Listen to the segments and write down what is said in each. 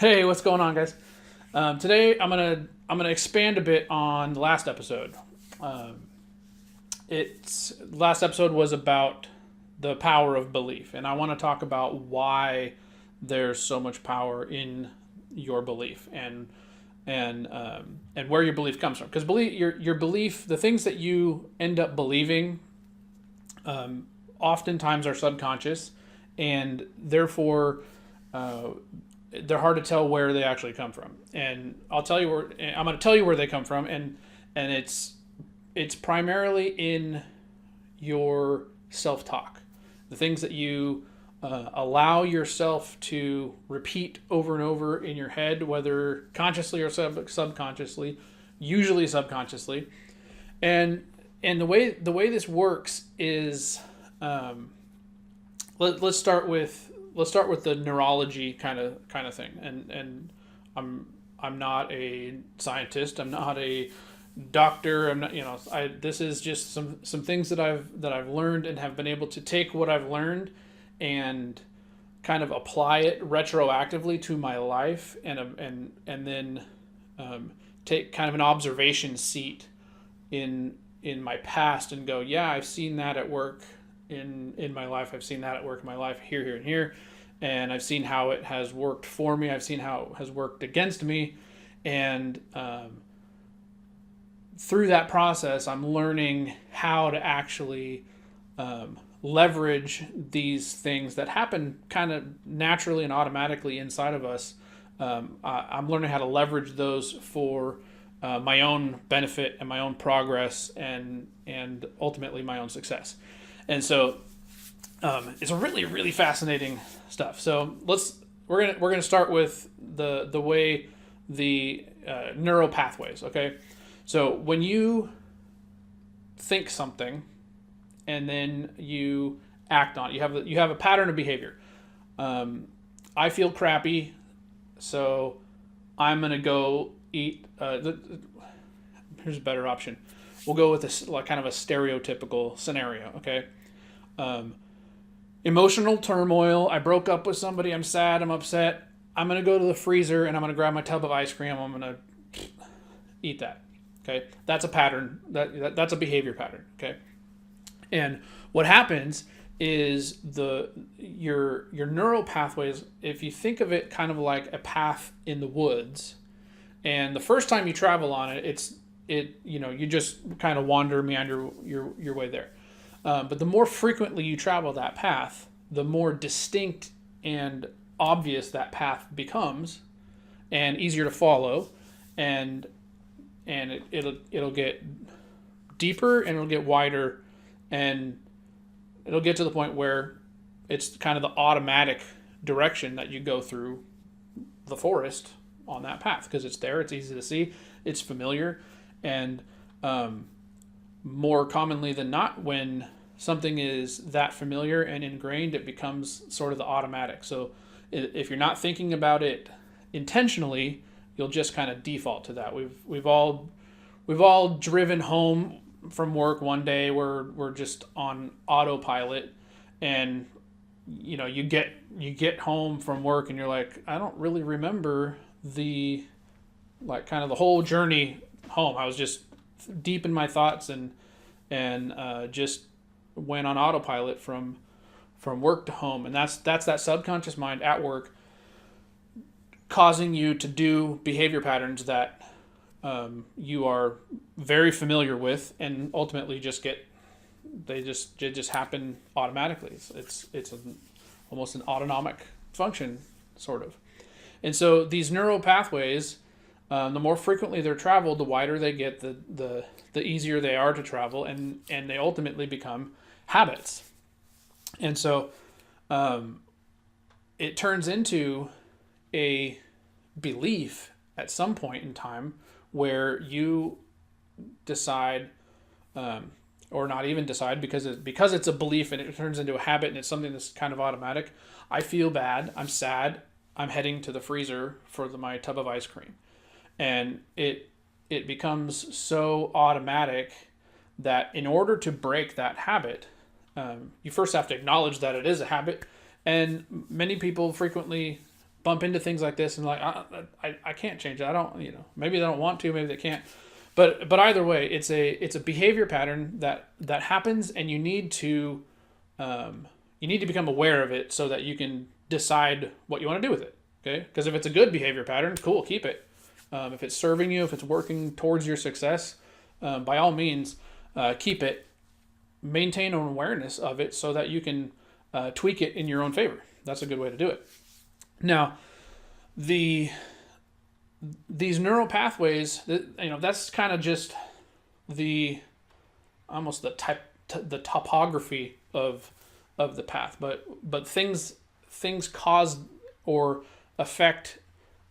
Hey, what's going on, guys? Today I'm gonna expand a bit on the last episode. Um, it's last episode was about the power of belief, and I want to talk about why there's so much power in your belief and where your belief comes from. Because your belief, the things that you end up believing, oftentimes are subconscious, and therefore uh, they're hard to tell where they actually come from. And I'm going to tell you where they come from, and it's primarily in your self talk, the things that you allow yourself to repeat over and over in your head, whether consciously or subconsciously, usually subconsciously. And the way this works is, um, let's start with the neurology kind of thing. And I'm not a scientist. I'm not a doctor. I'm not, this is just some things that I've learned and have been able to take what I've learned and kind of apply it retroactively to my life, and then take kind of an observation seat in my past and go, yeah, I've seen that at work in my life. I've seen that at work in my life here, and here. And I've seen how it has worked for me. I've seen how it has worked against me. And through that process, I'm learning how to actually leverage these things that happen kind of naturally and automatically inside of us. I'm learning how to leverage those for my own benefit and my own progress, and ultimately my own success. And so it's a really, really fascinating stuff. So we're gonna start with the way the neural pathways. Okay, so when you think something and then you act on it, you have a pattern of behavior. I feel crappy, so I'm gonna go eat. Here's a better option. We'll go with this, like, kind of a stereotypical scenario. Okay. Emotional turmoil. I broke up with somebody. I'm sad. I'm upset. I'm going to go to the freezer and I'm going to grab my tub of ice cream. I'm going to eat that. Okay. That's a pattern. That's a behavior pattern. Okay. And what happens is your neural pathways, if you think of it kind of like a path in the woods, and the first time you travel on it, you just kind of meander your way there. But the more frequently you travel that path, the more distinct and obvious that path becomes, and easier to follow, and it'll get deeper and it'll get wider, and it'll get to the point where it's kind of the automatic direction that you go through the forest on that path, because it's there, it's easy to see, it's familiar, and more commonly than not, when something is that familiar and ingrained, it becomes sort of the automatic. So if you're not thinking about it intentionally, you'll just kind of default to that. We've all driven home from work one day where we're just on autopilot, and you get home from work and you're like, I don't really remember the kind of the whole journey home. I was just deep in my thoughts and just went on autopilot from work to home. And that's that subconscious mind at work, causing you to do behavior patterns that you are very familiar with, and ultimately just happen automatically. It's almost an autonomic function, sort of. And so these neural pathways, the more frequently they're traveled, the wider they get, the easier they are to travel, and they ultimately become habits. And so it turns into a belief at some point in time where you decide, or not even decide, because it's a belief and it turns into a habit and it's something that's kind of automatic. I feel bad. I'm sad. I'm heading to the freezer for my tub of ice cream. And it becomes so automatic that in order to break that habit, you first have to acknowledge that it is a habit. And many people frequently bump into things like this and like, I can't change it. I don't, maybe they don't want to, maybe they can't. But either way, it's a behavior pattern that happens, and you need to become aware of it so that you can decide what you want to do with it. Okay, because if it's a good behavior pattern, cool, keep it. If it's serving you, if it's working towards your success, by all means, keep it. Maintain an awareness of it so that you can tweak it in your own favor. That's a good way to do it. Now, these neural pathways, that's kind of just almost the topography of the path, but things cause or affect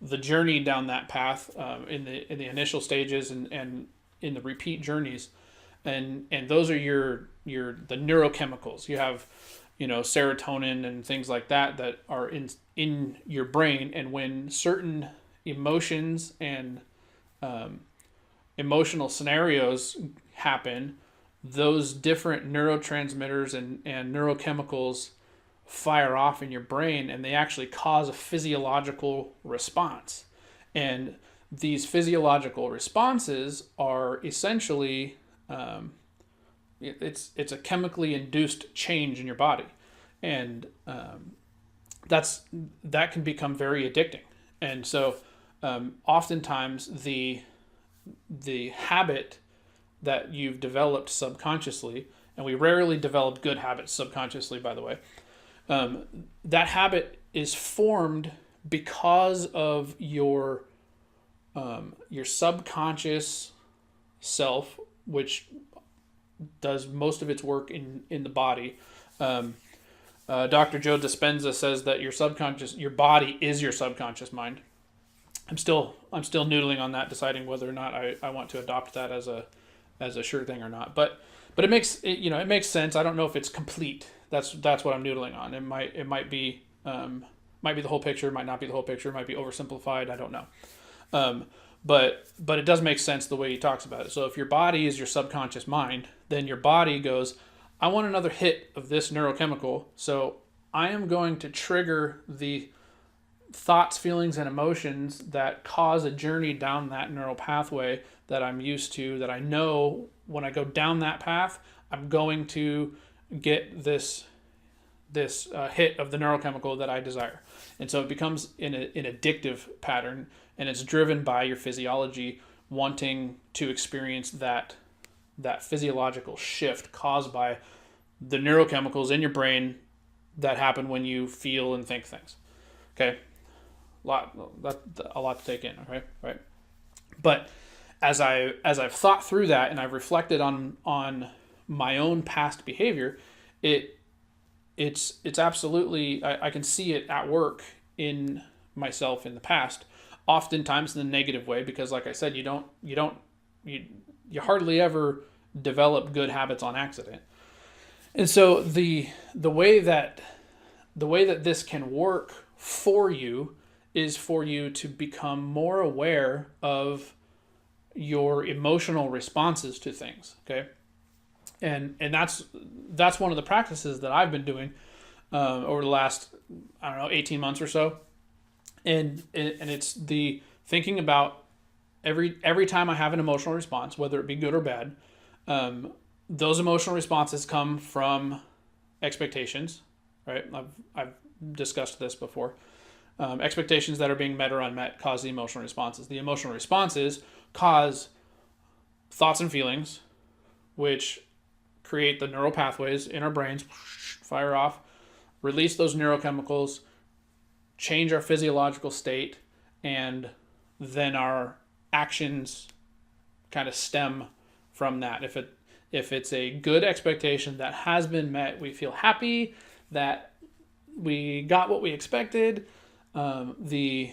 the journey down that path in the initial stages and in the repeat journeys, and those are the neurochemicals. You have serotonin and things like that are in your brain, and when certain emotions and emotional scenarios happen, those different neurotransmitters and neurochemicals fire off in your brain, and they actually cause a physiological response. And these physiological responses are essentially it's a chemically induced change in your body, and that can become very addicting. And so oftentimes the habit that you've developed subconsciously, and we rarely develop good habits subconsciously, by the way, that habit is formed because of your subconscious self, which does most of its work in the body. Dr. Joe Dispenza says that your body is your subconscious mind. I'm still noodling on that, deciding whether or not I want to adopt that as a sure thing or not. But it makes sense. I don't know if it's complete. That's what I'm noodling on. It might be the whole picture, it might not be the whole picture, it might be oversimplified. I don't know. But it does make sense the way he talks about it. So if your body is your subconscious mind, then your body goes, I want another hit of this neurochemical, so I am going to trigger the thoughts, feelings, and emotions that cause a journey down that neural pathway that I'm used to, that I know when I go down that path, I'm going to get this hit of the neurochemical that I desire. And so it becomes an addictive pattern, and it's driven by your physiology wanting to experience that physiological shift caused by the neurochemicals in your brain that happen when you feel and think things. Okay, a lot to take in. Okay, right. But as I've thought through that and I've reflected on my own past behavior, it's absolutely, I can see it at work in myself in the past, oftentimes in the negative way, because like I said, you hardly ever develop good habits on accident. And so the way that this can work for you is for you to become more aware of your emotional responses to things. Okay. And that's one of the practices that I've been doing over the last, 18 months or so. And it's the thinking about every time I have an emotional response, whether it be good or bad, those emotional responses come from expectations, right? I've discussed this before. Expectations that are being met or unmet cause the emotional responses. The emotional responses cause thoughts and feelings, which create the neural pathways in our brains, fire off, release those neurochemicals, change our physiological state, and then our actions kind of stem from that. If it's a good expectation that has been met, we feel happy that we got what we expected. The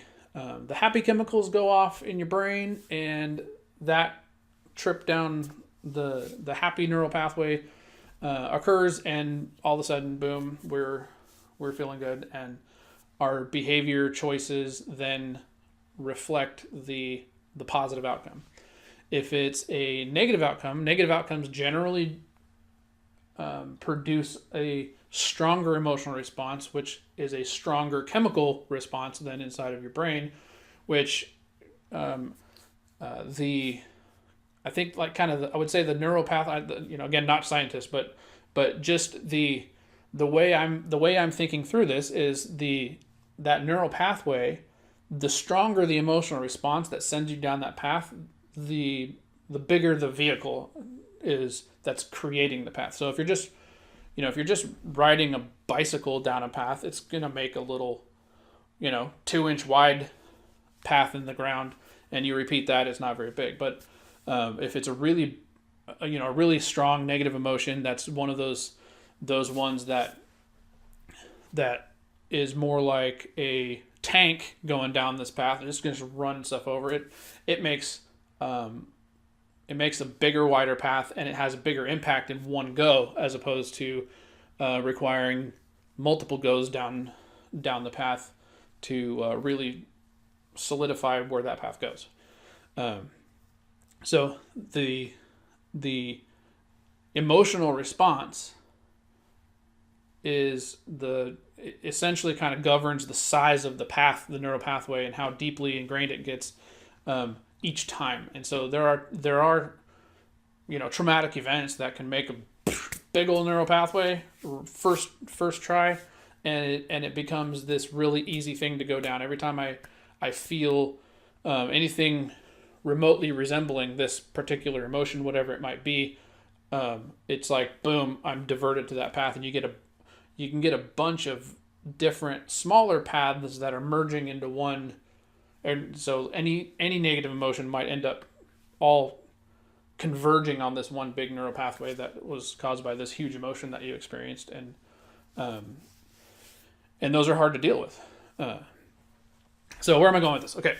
happy chemicals go off in your brain, and that trip down the happy neural pathway occurs, and all of a sudden, boom, we're feeling good, and our behavior choices then reflect the positive outcome. If it's a negative outcome, negative outcomes generally produce a stronger emotional response, which is a stronger chemical response than inside of your brain, which the I think like kind of I would say the neuropath. Again, not scientist, but just the way I'm thinking through this is that neural pathway. The stronger the emotional response that sends you down that path, the bigger the vehicle is that's creating the path. So if you're just riding a bicycle down a path, it's gonna make a little 2-inch wide path in the ground, and you repeat that, it's not very big. But if it's a really strong negative emotion, that's one of those ones that is more like a tank going down this path and just going to run stuff over it. It makes a bigger, wider path, and it has a bigger impact in one go, as opposed to requiring multiple goes down the path to really solidify where that path goes. So the emotional response is essentially kind of governs the size of the path, the neural pathway, and how deeply ingrained it gets each time. And so there are traumatic events that can make a big old neural pathway first try, and it becomes this really easy thing to go down. Every time I feel anything remotely resembling this particular emotion, whatever it might be, it's like boom, I'm diverted to that path, and you can get a bunch of different smaller paths that are merging into one. And so any negative emotion might end up all converging on this one big neural pathway that was caused by this huge emotion that you experienced. And those are hard to deal with. So where am I going with this? Okay.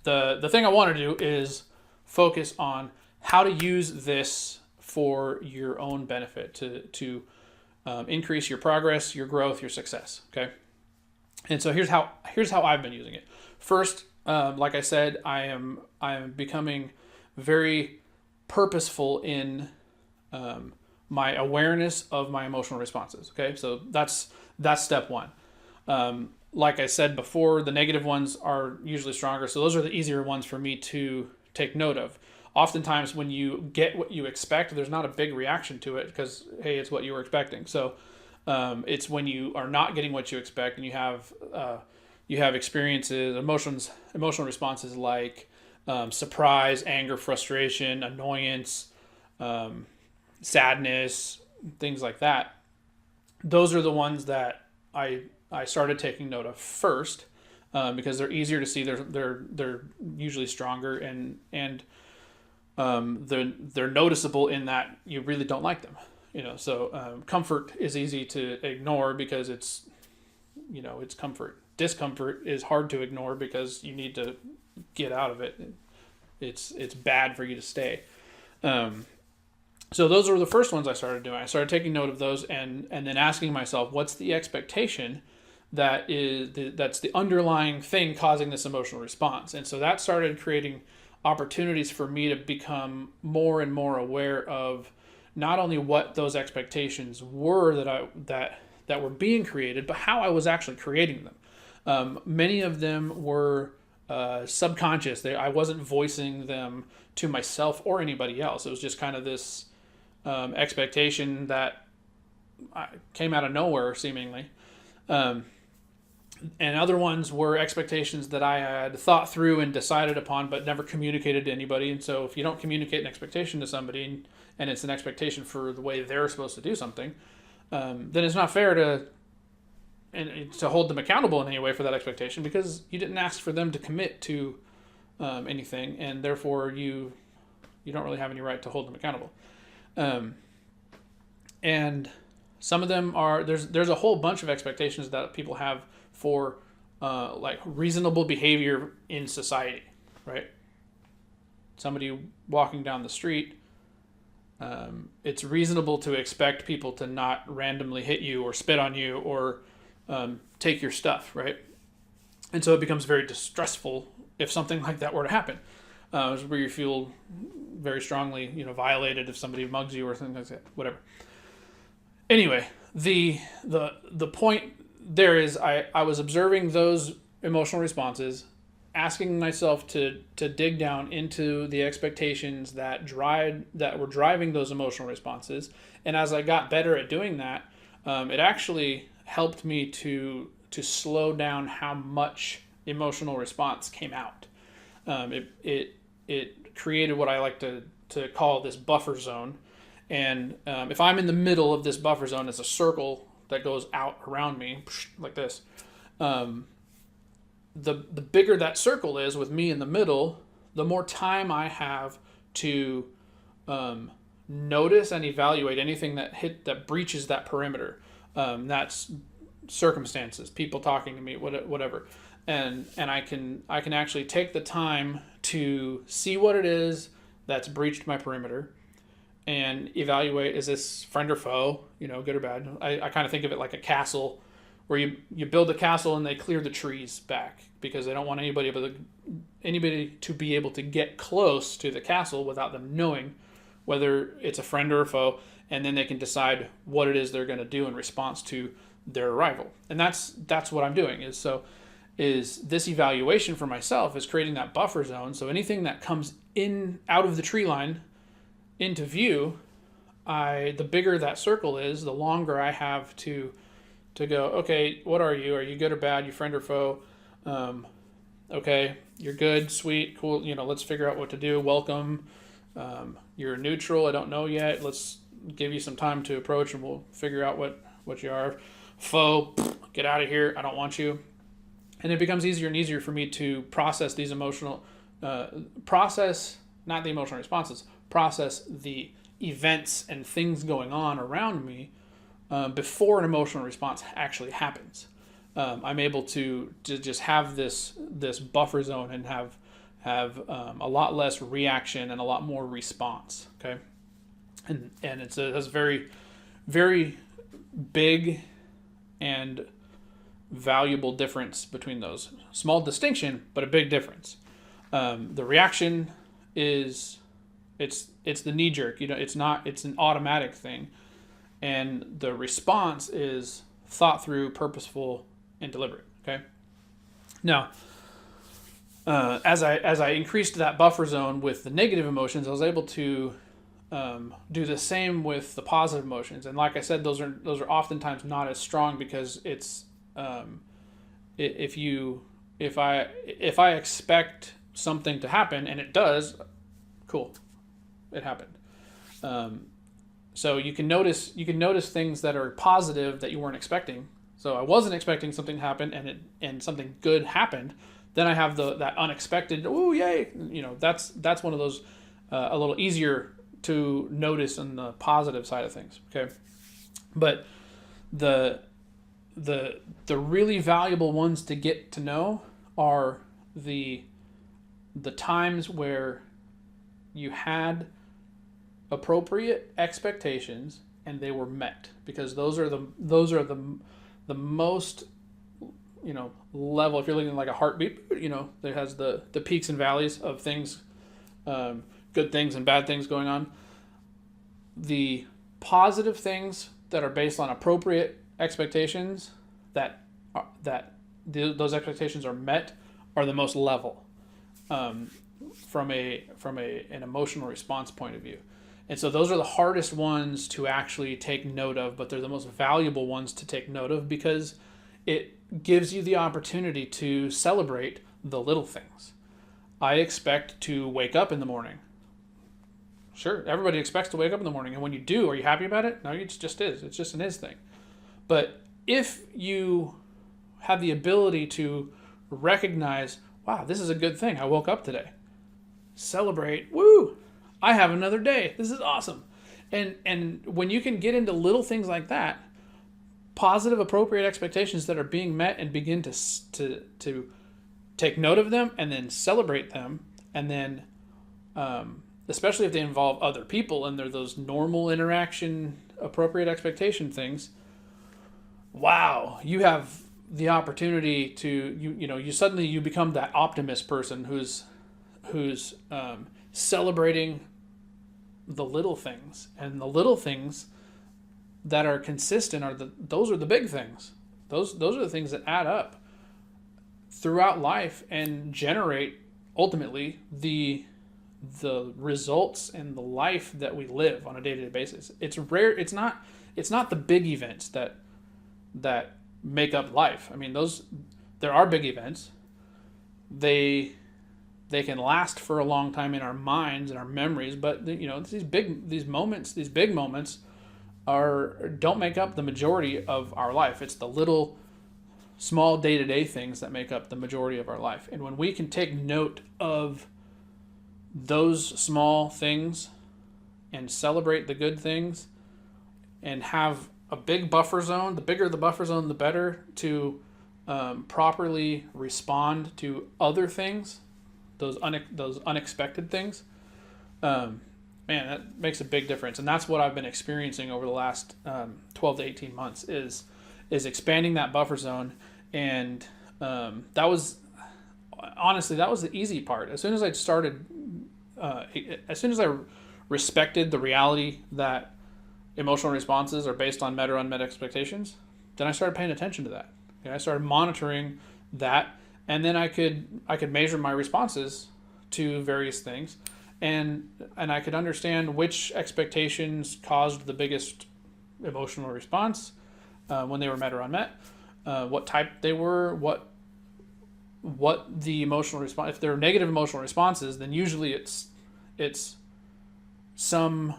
The thing I want to do is focus on how to use this for your own benefit to increase your progress, your growth, your success. Okay. And so here's how I've been using it. First, like I said, I am becoming very purposeful in my awareness of my emotional responses. Okay. So that's step one. Like I said before, the negative ones are usually stronger. So those are the easier ones for me to take note of. Oftentimes when you get what you expect, there's not a big reaction to it because, hey, it's what you were expecting. So it's when you are not getting what you expect and you have experiences, emotional responses like surprise, anger, frustration, annoyance, sadness, things like that. Those are the ones that I started taking note of first because they're easier to see. They're usually stronger and they're noticeable in that you really don't like them. So comfort is easy to ignore because it's comfort. Discomfort is hard to ignore because you need to get out of it. It's bad for you to stay. So those are the first ones I started doing. I started taking note of those and then asking myself, what's the expectation that's the underlying thing causing this emotional response? And so that started creating opportunities for me to become more and more aware of not only what those expectations were that were being created, but how I was actually creating them. Many of them were subconscious. I wasn't voicing them to myself or anybody else. It was just kind of this expectation that came out of nowhere, seemingly. And other ones were expectations that I had thought through and decided upon, but never communicated to anybody. And so if you don't communicate an expectation to somebody, and it's an expectation for the way they're supposed to do something, then it's not fair to hold them accountable in any way for that expectation because you didn't ask for them to commit to anything, and therefore you don't really have any right to hold them accountable. And some of them are there's a whole bunch of expectations that people have for like reasonable behavior in society, right? Somebody walking down the street, it's reasonable to expect people to not randomly hit you or spit on you or take your stuff, right? And so it becomes very distressful if something like that were to happen, where you feel very strongly, violated if somebody mugs you or something like that, whatever. Anyway, The point there is I was observing those emotional responses, asking myself to dig down into the expectations that were driving those emotional responses, and as I got better at doing that, it actually helped me to slow down how much emotional response came out. It created what I like to call this buffer zone, and if I'm in the middle of this buffer zone, it's a circle that goes out around me like this. The bigger that circle is with me in the middle, the more time I have to notice and evaluate anything that breaches that perimeter. That's circumstances, people talking to me, whatever, and I can actually take the time to see what it is that's breached my perimeter, and evaluate, is this friend or foe, good or bad. I kind of think of it like a castle, where you build a castle and they clear the trees back because they don't want anybody to be able to get close to the castle without them knowing whether it's a friend or a foe, and then they can decide what it is they're going to do in response to their arrival. And that's what I'm doing is this evaluation for myself is creating that buffer zone. So anything that comes in out of the tree line into view, the bigger that circle is, the longer I have to go, okay, what are you? Are you good or bad? You friend or foe? Okay, you're good, sweet, cool. Let's figure out what to do. Welcome. You're neutral. I don't know yet. Let's give you some time to approach, and we'll figure out what you are. Foe, get out of here. I don't want you. And it becomes easier and easier for me to process these not the emotional responses, process the events and things going on around me before an emotional response actually happens. I'm able to just have this buffer zone and have a lot less reaction and a lot more response. Okay, and it's a very, very big and valuable difference between those. Small distinction, but a big difference. The reaction is it's the knee jerk. It's an automatic thing, and the response is thought through, purposeful, and deliberate. Okay. Now, as I increased that buffer zone with the negative emotions, I was able to do the same with the positive emotions. And like I said, those are oftentimes not as strong because it's if I expect something to happen and it does, cool, it happened. So you can notice things that are positive that you weren't expecting. So I wasn't expecting something to happen, and something good happened. Then I have that unexpected, ooh, yay! That's one of those a little easier to notice on the positive side of things. Okay, but the really valuable ones to get to know are the times where you had appropriate expectations and they were met, because those are the most level. If you're looking like a heartbeat, it has the peaks and valleys of things, good things and bad things going on. The positive things that are based on appropriate expectations, those expectations are met, are the most level from an emotional response point of view. And so those are the hardest ones to actually take note of, but they're the most valuable ones to take note of because it gives you the opportunity to celebrate the little things. I expect to wake up in the morning. Sure, everybody expects to wake up in the morning, and when you do, are you happy about it? No, it just is. It's just an is thing. But if you have the ability to recognize, wow, this is a good thing, I woke up today. Celebrate, woo! I have another day. This is awesome. And when you can get into little things like that, positive, appropriate expectations that are being met, and begin to take note of them and then celebrate them, and then especially if they involve other people and they're those normal interaction, appropriate expectation things, wow, you have the opportunity to you suddenly you become that optimist person who's celebrating the little things, and the little things that are consistent those are the big things. Those are the things that add up throughout life and generate ultimately the results and the life that we live on a day-to-day basis. It's rare. It's not the big events that make up life. I mean, there are big events. They can last for a long time in our minds and our memories, but these big moments don't make up the majority of our life. It's the little small day-to-day things that make up the majority of our life. And when we can take note of those small things and celebrate the good things and have a big buffer zone, the bigger the buffer zone, the better, to properly respond to other things, those unexpected things, man, that makes a big difference. And that's what I've been experiencing over the last 12 to 18 months is expanding that buffer zone. And that was the easy part. As soon as I started, as soon as I respected the reality that emotional responses are based on met or unmet expectations, then I started paying attention to that. I started monitoring that, and then I could measure my responses to various things, and I could understand which expectations caused the biggest emotional response when they were met or unmet, what type they were, what the emotional response. If they're negative emotional responses, then usually it's some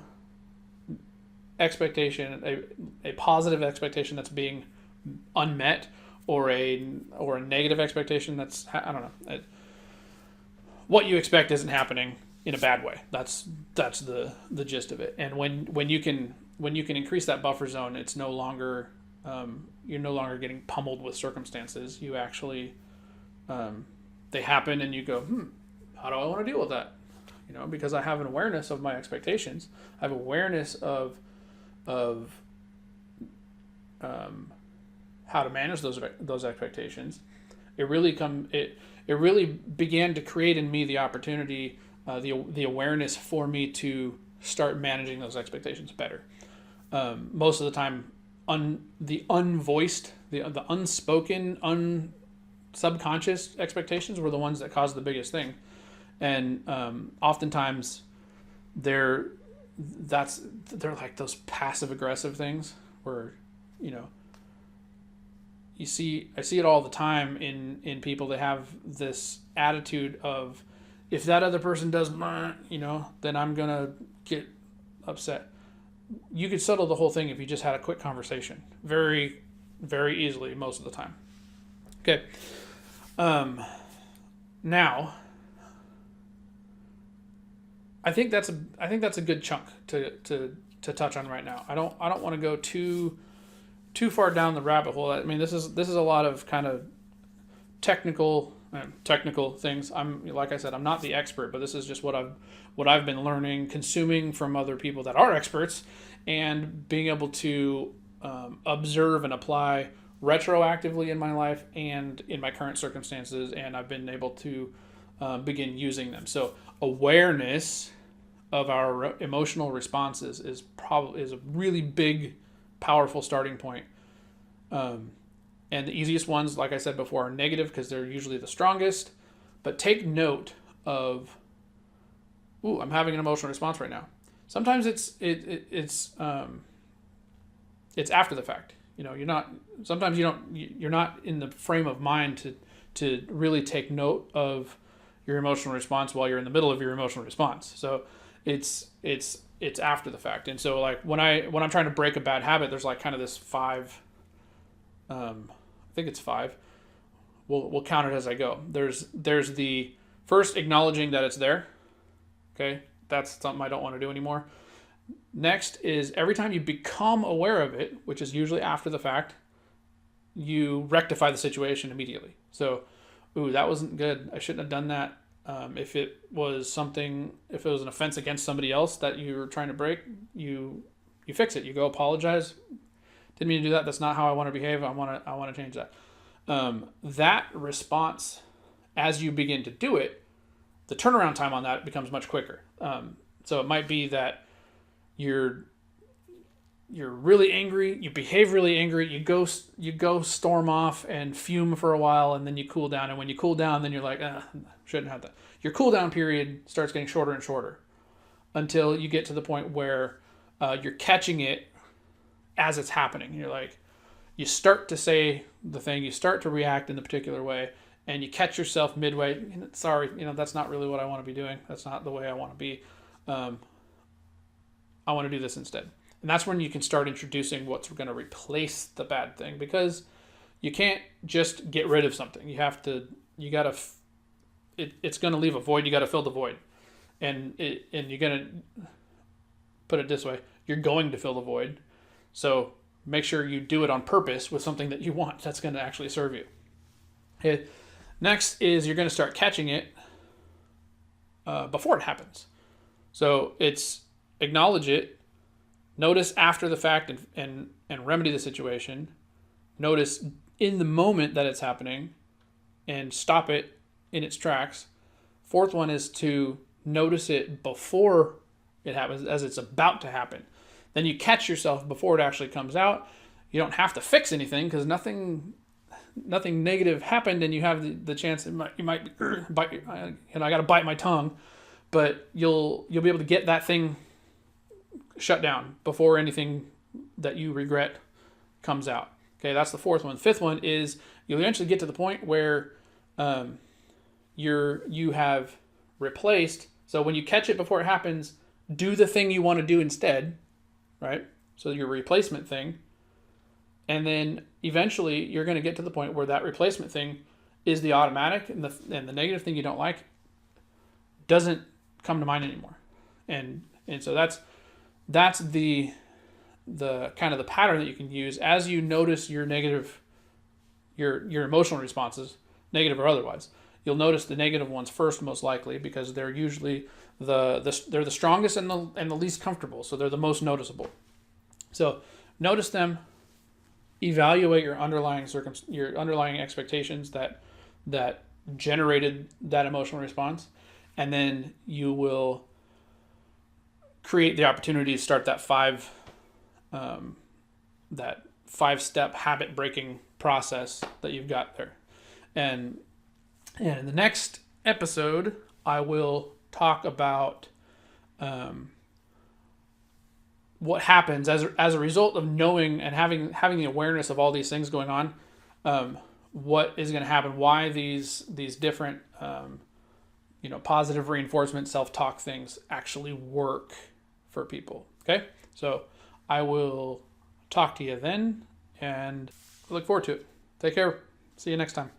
expectation, a positive expectation that's being unmet, or a negative expectation that's, I don't know, what you expect isn't happening in a bad way. That's the gist of it. And when you can increase that buffer zone, it's no longer you're no longer getting pummeled with circumstances. You actually they happen and you go, how do I want to deal with that? Because I have an awareness of my expectations. I have awareness of how to manage those expectations. It really began to create in me the opportunity, the awareness for me to start managing those expectations better. Most of the time, the unvoiced, the unspoken, subconscious expectations were the ones that caused the biggest thing, and oftentimes they're like those passive aggressive things where I see it all the time in people that have this attitude of, if that other person does, then I'm gonna get upset. You could settle the whole thing if you just had a quick conversation, very, very easily most of the time. Okay. Now, I think that's a good chunk to touch on right now. I don't want to go too far down the rabbit hole. I mean, this is a lot of kind of technical things. Like I said, I'm not the expert, but this is just what I've been learning, consuming from other people that are experts, and being able to observe and apply retroactively in my life and in my current circumstances, and I've been able to begin using them. So awareness of our emotional responses is a really big, powerful starting point. And the easiest ones, like I said before, are negative because they're usually the strongest. But take note of, I'm having an emotional response right now. Sometimes it's after the fact. You're not in the frame of mind to really take note of your emotional response while you're in the middle of your emotional response. So it's after the fact. And so like when I'm trying to break a bad habit, there's like kind of this 5, I think it's 5. We'll count it as I go. There's the first, acknowledging that it's there. Okay. That's something I don't want to do anymore. Next is every time you become aware of it, which is usually after the fact, you rectify the situation immediately. So, that wasn't good. I shouldn't have done that. If it was an offense against somebody else that you were trying to break, you fix it. You go apologize. Didn't mean to do that. That's not how I want to behave. I want to change that. That response, as you begin to do it, the turnaround time on that becomes much quicker. So it might be that you're really angry, you behave really angry, you go storm off and fume for a while, and then you cool down. And when you cool down, then you're like, shouldn't have that. Your cool down period starts getting shorter and shorter until you get to the point where you're catching it as it's happening. You're like, you start to say the thing, you start to react in the particular way, and you catch yourself midway. Sorry, that's not really what I want to be doing. That's not the way I want to be. I want to do this instead. And that's when you can start introducing what's going to replace the bad thing, because you can't just get rid of something. It's going to leave a void. You got to fill the void. And you're going to put it this way. You're going to fill the void. So make sure you do it on purpose with something that you want that's going to actually serve you. Okay. Next is you're going to start catching it before it happens. So it's acknowledge it, notice after the fact, and remedy the situation. Notice in the moment that it's happening and stop it in its tracks. Fourth one is to notice it before it happens, as it's about to happen. Then you catch yourself before it actually comes out. You don't have to fix anything because nothing negative happened, and you have the chance that you might bite. I got to bite my tongue, but you'll be able to get that thing shut down before anything that you regret comes out. Okay, that's the fourth one. Fifth one is you'll eventually get to the point where you have replaced. So when you catch it before it happens, do the thing you want to do instead, right? So your replacement thing. And then eventually you're going to get to the point where that replacement thing is the automatic, and the negative thing you don't like doesn't come to mind anymore. And so that's the kind of the pattern that you can use as you notice your negative, your emotional responses, negative or otherwise. You'll notice the negative ones first, most likely, because they're usually they're the strongest and the least comfortable, so they're the most noticeable. So notice them, evaluate your underlying expectations that generated that emotional response, and then you will create the opportunity to start that five-step habit breaking process that you've got there. And in the next episode, I will talk about what happens as a result of knowing and having the awareness of all these things going on. What is going to happen? Why these different positive reinforcement, self-talk things actually work for people. Okay, so I will talk to you then, and I look forward to it. Take care. See you next time.